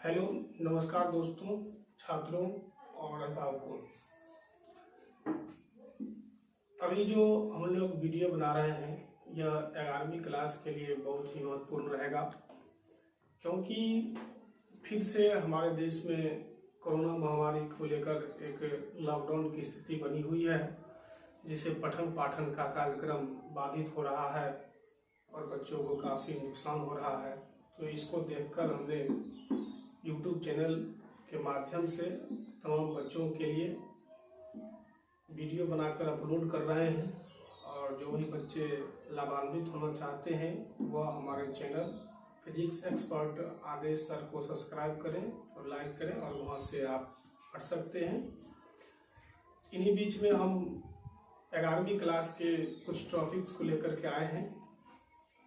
Hello, नमस्कार दोस्तों, छात्रों और अभिभावकों। अभी जो हम लोग वीडियो बना रहे हैं यह 11वीं क्लास के लिए बहुत ही महत्वपूर्ण रहेगा, क्योंकि फिर से हमारे देश में कोरोना महामारी को लेकर एक लॉकडाउन की स्थिति बनी हुई है, जिससे पठन पाठन का कार्यक्रम बाधित हो रहा है और बच्चों को काफ़ी नुकसान हो रहा है। तो इसको देखकर हमने YouTube चैनल के माध्यम से तमाम बच्चों के लिए वीडियो बनाकर अपलोड कर रहे हैं, और जो भी बच्चे लाभान्वित होना चाहते हैं वह हमारे चैनल फिजिक्स एक्सपर्ट आदेश सर को सब्सक्राइब करें और लाइक करें, और वहां से आप पढ़ सकते हैं। इन्हीं बीच में हम 11वीं क्लास के कुछ टॉपिक्स को लेकर के आए हैं,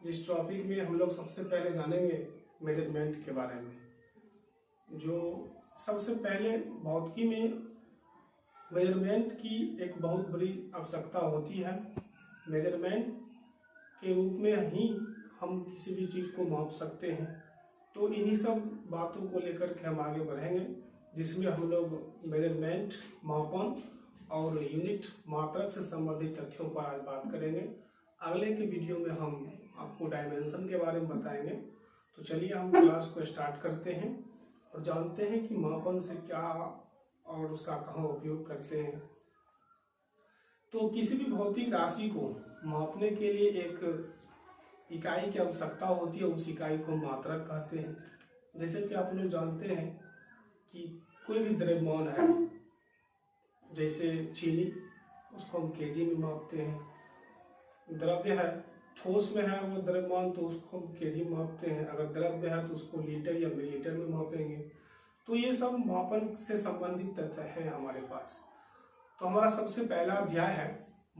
जिस टॉपिक में हम लोग सबसे पहले जानेंगे मेजरमेंट के बारे में। जो सबसे पहले भौतिकी में मेजरमेंट की एक बहुत बड़ी आवश्यकता होती है। मेजरमेंट के रूप में ही हम किसी भी चीज़ को माप सकते हैं। तो इन्हीं सब बातों को लेकर के हम आगे बढ़ेंगे, जिसमें हम लोग मेजरमेंट, मापन और यूनिट, मात्रक से संबंधित तथ्यों पर आज बात करेंगे। अगले के वीडियो में हम आपको डायमेंशन के बारे में बताएंगे। तो चलिए हम क्लास को स्टार्ट करते हैं और जानते हैं कि मापन से क्या और उसका कहाँ उपयोग करते हैं। तो किसी भी भौतिक राशि को मापने के लिए एक इकाई की आवश्यकता होती है, उस इकाई को मात्रक कहते हैं। जैसे कि आप लोग जानते हैं कि कोई भी द्रव्यमान है, जैसे चीनी, उसको हम केजी में मापते हैं। द्रव्य है, ठोस में है वो द्रव्यमान, तो उसको हम केजी में मापते हैं। अगर द्रव्य है तो उसको लीटर या मिलीलीटर में मापेंगे। तो ये सब मापन से संबंधित तथ्य है हमारे पास। तो हमारा सबसे पहला अध्याय है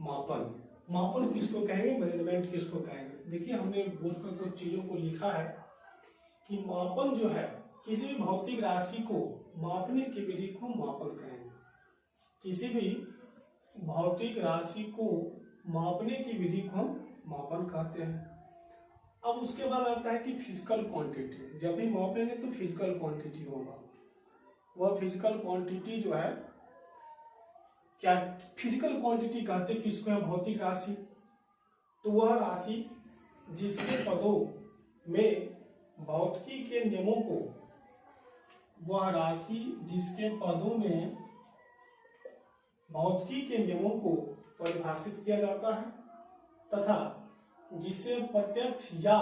मापन। मापन किसको कहेंगे, मेजरमेंट किसको कहेंगे। देखिए, हमने बोर्ड पर कुछ चीजों को लिखा है कि मापन जो है, किसी भी भौतिक राशि को मापने की विधि को मापन कहेंगे। किसी भी भौतिक राशि को मापने की विधि को हम मापन कहते हैं। अब उसके बाद आता है कि फिजिकल क्वांटिटी। जब भी मापेंगे तो फिजिकल क्वांटिटी होगा। वह फिजिकल क्वांटिटी जो है, क्या फिजिकल क्वांटिटी कहते हैं किसको है, भौतिक राशि। तो वह राशि जिसके पदों में भौतिकी के नियमों को, वह राशि जिसके पदों में भौतिकी के नियमों को परिभाषित किया जाता है तथा जिसे प्रत्यक्ष या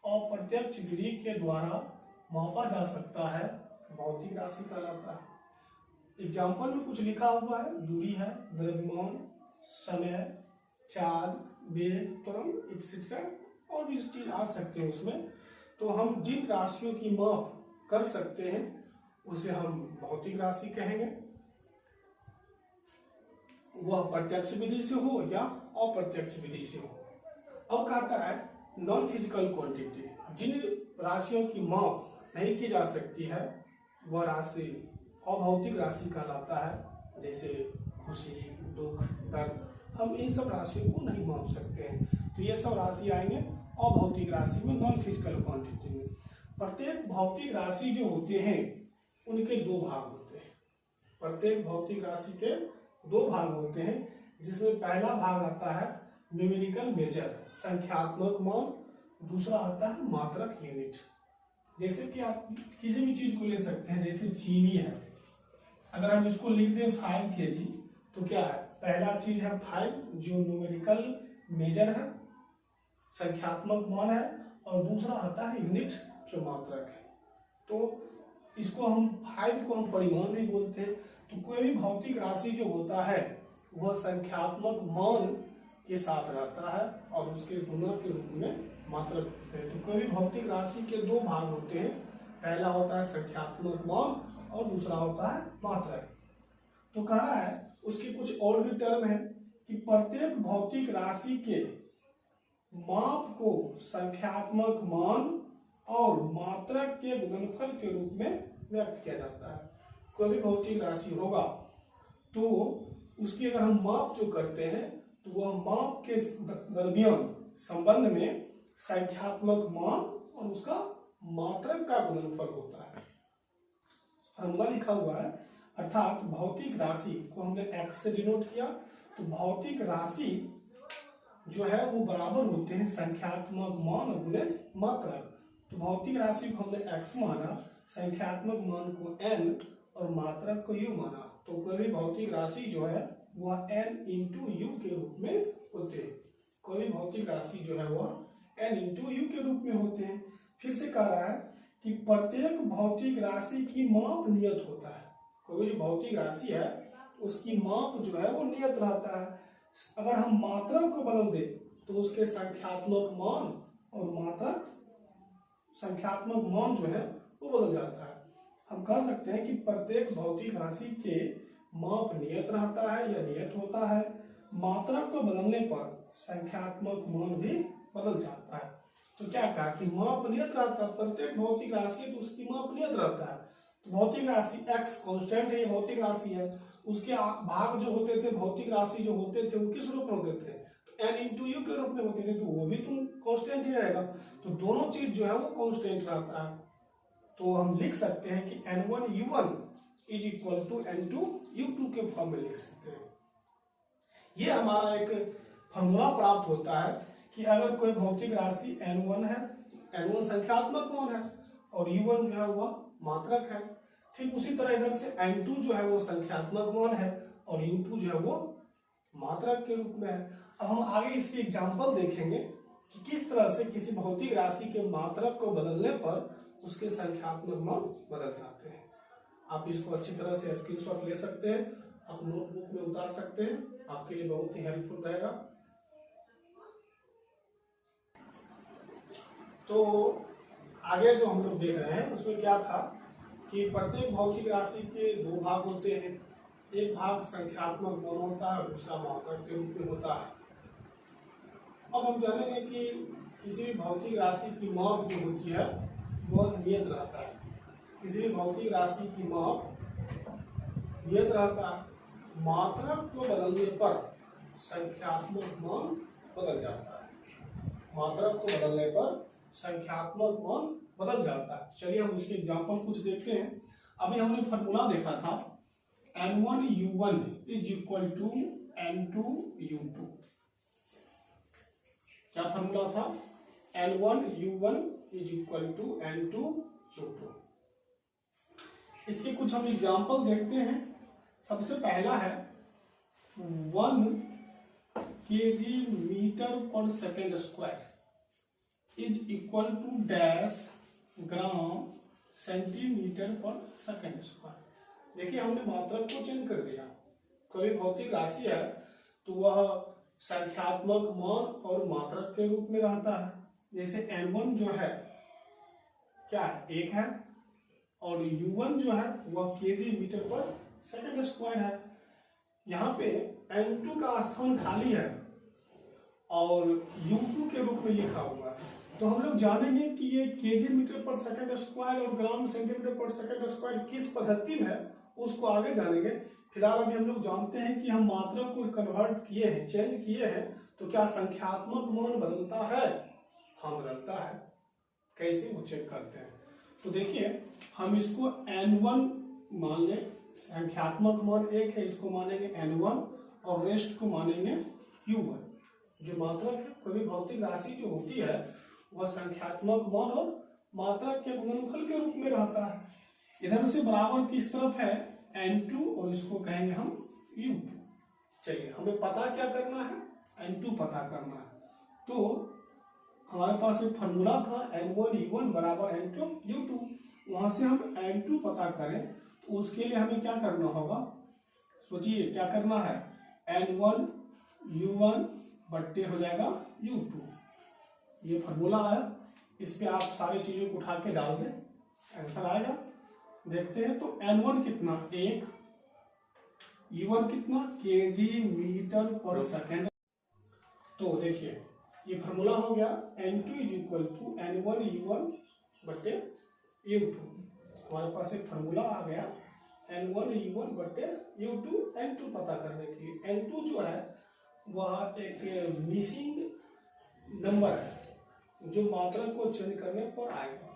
अप्रत्यक्ष विधि के द्वारा मापा जा सकता है, भौतिक राशि कहलाता है। एग्जाम्पल में कुछ लिखा हुआ है, दूरी है, द्रव्यमान, समय, चार्ज, वेग, त्वरण एक्सेट्रा, और भी चीज आ सकते हैं उसमें। तो हम जिन राशियों की माप कर सकते हैं उसे हम भौतिक राशि कहेंगे, वह प्रत्यक्ष विधि से हो या अप्रत्यक्ष विधि से हो। अब कहता है नॉन फिजिकल क्वांटिटी। जिन राशियों की माप नहीं की जा सकती है वह राशि अभौतिक राशि कहलाता है। जैसे खुशी, दुख, दर्द, हम इन सब राशियों को नहीं माप सकते हैं। तो ये सब राशि आएंगे अभौतिक राशि में, नॉन फिजिकल क्वांटिटी में। प्रत्येक भौतिक राशि जो होते हैं उनके दो भाग होते हैं। प्रत्येक भौतिक राशि के दो भाग होते हैं, जिसमें पहला भाग आता है न्यूमेरिकल मेजर, संख्यात्मक मान। दूसरा आता है मात्रक, यूनिट। जैसे कि आप किसी भी चीज को ले सकते हैं, जैसे चीनी है, अगर हम इसको लिख दें 5 kg, तो क्या है, पहला चीज है 5 जो न्यूमेरिकल मेजर है, संख्यात्मक मान है, और दूसरा आता है यूनिट जो मात्रक है। तो इसको हम 5 को हम परिमाण भी बोलते हैं। तो कोई भी भौतिक राशि जो होता है वह संख्यात्मक मान के साथ रहता है और उसके गुना के रूप में मात्रक होते हैं। तो कोई भी भौतिक राशि के दो भाग होते हैं, पहला होता है संख्यात्मक मान और दूसरा होता है मात्रक। तो कह रहा है उसके कुछ और भी टर्म है कि प्रत्येक भौतिक राशि के माप को संख्यात्मक मान और मात्रक के गुणनफल के रूप में व्यक्त किया जाता है। कोई भी भौतिक राशि होगा तो उसकी अगर हम माप जो करते हैं तो वह माप के दरमियान संबंध में संख्यात्मक मान और उसका मात्रक का गुणनफल होता है। फॉर्मूला लिखा हुआ है, अर्थात भौतिक राशि को हमने x से डिनोट किया, तो भौतिक राशि जो है वो बराबर होते हैं संख्यात्मक मान गुणे मात्रक। तो भौतिक राशि को हमने x माना, संख्यात्मक मान को n और मात्रक को u माना। तो कोई भी भौतिक राशि जो है वह n इंटू यू के रूप में होते हैं। कोई भी भौतिक राशि जो है वह n इंटू यू के रूप में होते हैं। फिर से कह रहा है कि प्रत्येक भौतिक राशि की माप नियत होता है। कोई जो भौतिक राशि है उसकी माप जो है वो नियत रहता है। अगर हम मात्रक को बदल दें तो उसके संख्यात्मक मान और मात्रक संख्यात्मक मान जो है वो बदल जाता है। हम कह सकते हैं कि प्रत्येक भौतिक राशि के माप नियत रहता है या नियत होता है। मात्रक को बदलने पर संख्यात्मक मान भी बदल जाता है। तो क्या कहा कि माप नियत रहता है, प्रत्येक भौतिक राशि तो उसकी माप नियत रहता है। तो भौतिक राशि x कांस्टेंट है, भौतिक राशि है, उसके भाग जो होते थे भौतिक राशि जो होते थे वो किस रूप में होते थे, तो n इंटू यू के रूप में होते थे, तो वो भी तुम कांस्टेंट ही रहेगा। तो दोनों चीज जो है वो कांस्टेंट रहता है। तो हम लिख सकते हैं कि n1 u1 is equal to n2 u2 के फॉर्म में लिख सकते हैं। ये हमारा एक फॉर्मूला प्राप्त होता है कि अगर कोई भौतिक राशि n1 है, n1 संख्यात्मक मान है और u1 जो है वह मात्रक है, ठीक उसी तरह इधर से n2 जो है वो संख्यात्मक मान है और u2 जो है वो मात्रक के रूप में है। अब हम आगे इसकी एग्जांपल देखेंगे कि किस तरह से किसी भौतिक राशि के मात्रक को बदलने पर उसके संख्यात्मक मान बदल जाते हैं। आप इसको अच्छी तरह से स्क्रीनशॉट ले सकते हैं, आप नोटबुक में उतार सकते हैं, आपके लिए बहुत ही हेल्पफुल रहेगा। तो आगे जो हम लोग देख रहे हैं उसमें क्या था कि प्रत्येक भौतिक राशि के दो भाग होते हैं। एक भाग संख्यात्मक मान होता है, दूसरा मात्रक के रूप में होता है। अब हम जानेंगे कि किसी भी भौतिक राशि की माप जो होती है वह नियत रहता है। किसी भी भौतिक राशि की माप नियत रहता है। मात्रक को बदलने पर संख्यात्मक मान बदल जाता है। मात्रक को बदलने पर संख्यात्मक मान बदल जाता है। चलिए हम उसके एग्जांपल कुछ देखते हैं। अभी हमने फॉर्मूला देखा था n1 u1 is equal to n2 u2। क्या फॉर्मूला था? n1 u1 is equal to n2 u2। इसके कुछ हम एग्जांपल देखते हैं। सबसे पहला है 1 kg metre per second square is equal to dash gram centimetre per second square. देखिए हमने मात्रक को चेंज कर दिया। कोई भौतिक राशि है तो वह संख्यात्मक मान और मात्रक के रूप में रहता है। जैसे n1 जो है क्या है, 1 है, और u1 जो है वह kg metre per second square है। यहाँ पे n2 का स्थान खाली है और u2 के रूप में लिखा हुआ है। तो हम लोग जानेंगे कि ये kg metre per second square और ग्राम सेंटीमीटर पर सेकेंड स्क्वायर किस पद्धति में है उसको आगे जानेंगे। फिलहाल अभी हम लोग जानते हैं कि हम मात्रक को कन्वर्ट किए हैं, चेंज किए हैं, तो क्या संख्यात्मक मान बदलता है? हाँ बदलता है। कैसे वो चेक करते हैं? तो देखिए हम इसको n1 मान लें, संख्यात्मक मान 1 है, इसको मानेंगे n1 और रेस्ट को मानेंगे u1। जो मात्रक है, कोई भी भौतिक राशि जो होती है वह संख्यात्मक मान और मात्रक के गुणनफल के रूप में रहता है। इधर से बराबर किस तरफ है n2 और इसको कहेंगे हम u2। चलिए हमें पता क्या करना है, n2 पता करना है। तो हमारे पास एक फॉर्मूला था n1 u1 बराबर n2 u2। वहां से हम n2 पता करें तो उसके लिए हमें क्या करना होगा, सोचिए क्या करना है, n1 u1 बट्टे हो जाएगा u2। ये फॉर्मूला है, इस पे आप सारी चीजों को उठा के डाल दें, आंसर आएगा। देखते हैं तो n1 कितना 1, u1 कितना kg मीटर पर सेकेंड। तो देखिए ये फॉर्मूला हो गया n2 is equal to n1 u1 बट्टे u2। हमारे पास एक फॉर्मूला आ गया n1 u1 बट्टे u2 n2 पता करने के लिए। n2 जो है वह एक मिसिंग नंबर है जो मात्रक को चेंज करने पर आएगा।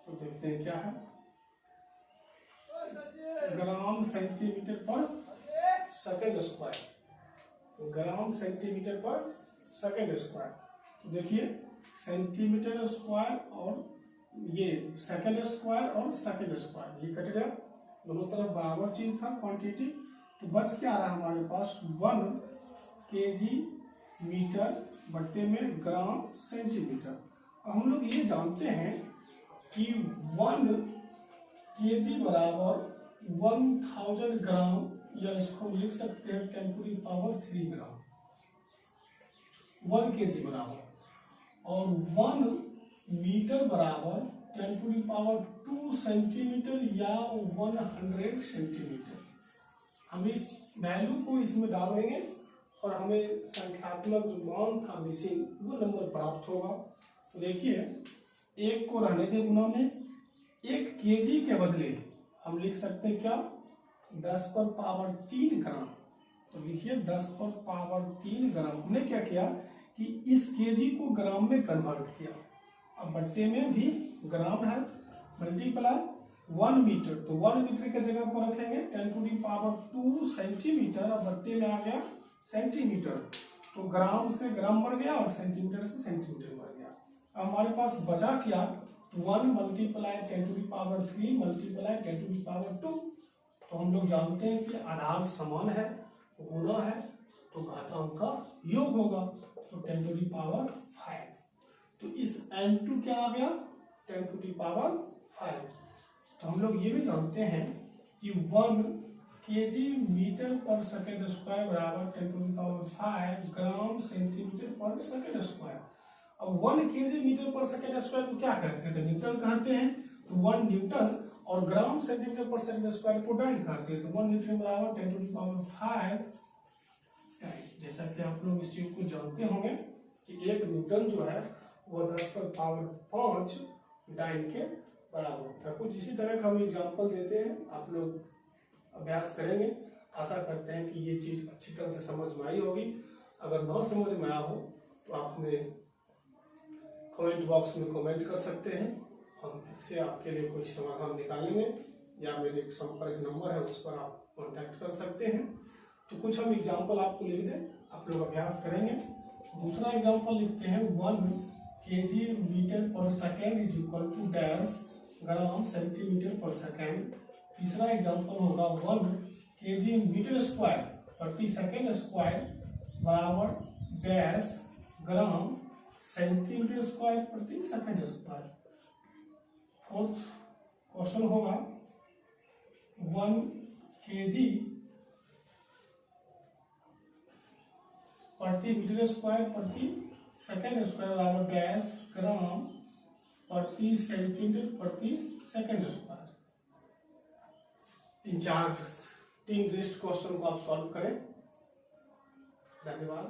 तो देखते हैं क्या है। ग्राम सेंटीमीटर पर सेकेंड स्क्वायर, ग्राम सेंटीमीटर पर सेकेंड स्क्वायर। देखिए सेंटीमीटर स्क्वायर और ये सेकेंड स्क्वायर और सेकेंड स्क्वायर ये कट गया, दोनों तरफ बराबर चीज था क्वांटिटी। तो बच क्या रहा हमारे पास 1 kg मीटर बट्टे में ग्राम सेंटीमीटर। अब हम लोग ये जानते हैं कि 1 kg बराबर 1000 ग्राम, या इसको हम लिख सकते हैं 10⁻³ ग्राम 1 kg बराबर, और 1 मीटर बराबर 10⁻² सेंटीमीटर या 100 सेंटीमीटर। हम इस वैल्यू को इसमें डालेंगे और हमें संख्यात्मक जो मान था मिसिंग वो नंबर प्राप्त होगा। तो देखिए एक को रहने दे गुना में, 1 kg के बदले हम लिख सकते हैं क्या 10⁻³ ग्राम। तो लिखिए 10⁻³ ग्राम। हमने क्या किया कि इस kg को ग्राम में कन्वर्ट किया, अब बट्टे में भी ग्राम है, मल्टीप्लाई 1 मीटर, तो 1 मीटर के जगह पर रखेंगे 10⁻² सेंटीमीटर, और बट्टे में आ गया सेंटीमीटर, तो ग्राम से ग्राम बढ़ गया और सेंटीमीटर से सेंटीमीटर बढ़ गया। अब हमारे पास बचा क्या, 1 मल्टीप्लाई 10⁻³ मल्टीप्लाई 10⁻²। तो हम लोग जानते हैं कि आधार समान है, गुना है, तो घातांक का योग होगा, तो 10⁵। तो इस n2 क्या आ गया 10⁵। तो हम लोग ये भी जानते हैं कि 1 kg metre per second square बराबर 10⁵ ग्राम सेंटीमीटर पर सेकेंड स्क्वायर। अब 1 kg metre per second square को क्या कहते हैं, न्यूटन कहते हैं, तो 1 न्यूटन, और ग्राम सेंटीमीटर पर सेकेंड स्क्वायर को डाइन करते हैं, तो 1 न्यूटन बराबर 10⁵। जैसा कि आप लोग इस चीज को जानते होंगे कि 1 न्यूटन जो है वह 10⁵ डाइन के बराबर होता है। कुछ इसी तरह का हम एग्जाम्पल देते हैं, आप लोग अभ्यास करेंगे। आशा करते हैं कि ये चीज अच्छी तरह से समझ में आई होगी। अगर ना समझ में आया हो तो आप हमें कमेंट बॉक्स में कमेंट कर सकते हैं, हम फिर से आपके लिए कुछ समाधान निकालेंगे, या मेरे एक संपर्क नंबर है उस पर आप कॉन्टैक्ट कर सकते हैं। तो कुछ हम एग्जाम्पल आपको लिख दें, आप लोग अभ्यास करेंगे। दूसरा एग्जाम्पल लिखते हैं 1 kg metre per second is equal to dash gram centimetre per second. तीसरा एग्जाम्पल होगा 1 kg मीटर स्क्वायर प्रति सेकेंड स्क्वायर बराबर डैश ग्राम सेंटीमीटर स्क्वायर प्रति सेकेंड स्क्वायर। फोर्थ क्वेश्चन होगा 1 kg प्रति मीटर स्क्वायर प्रति सेकेंड स्क्वायर बराबर dash gram प्रति सेंटीमीटर प्रति सेकेंड स्क्वायर। इन 3 रेस्ट क्वेश्चन को आप सॉल्व करें। धन्यवाद।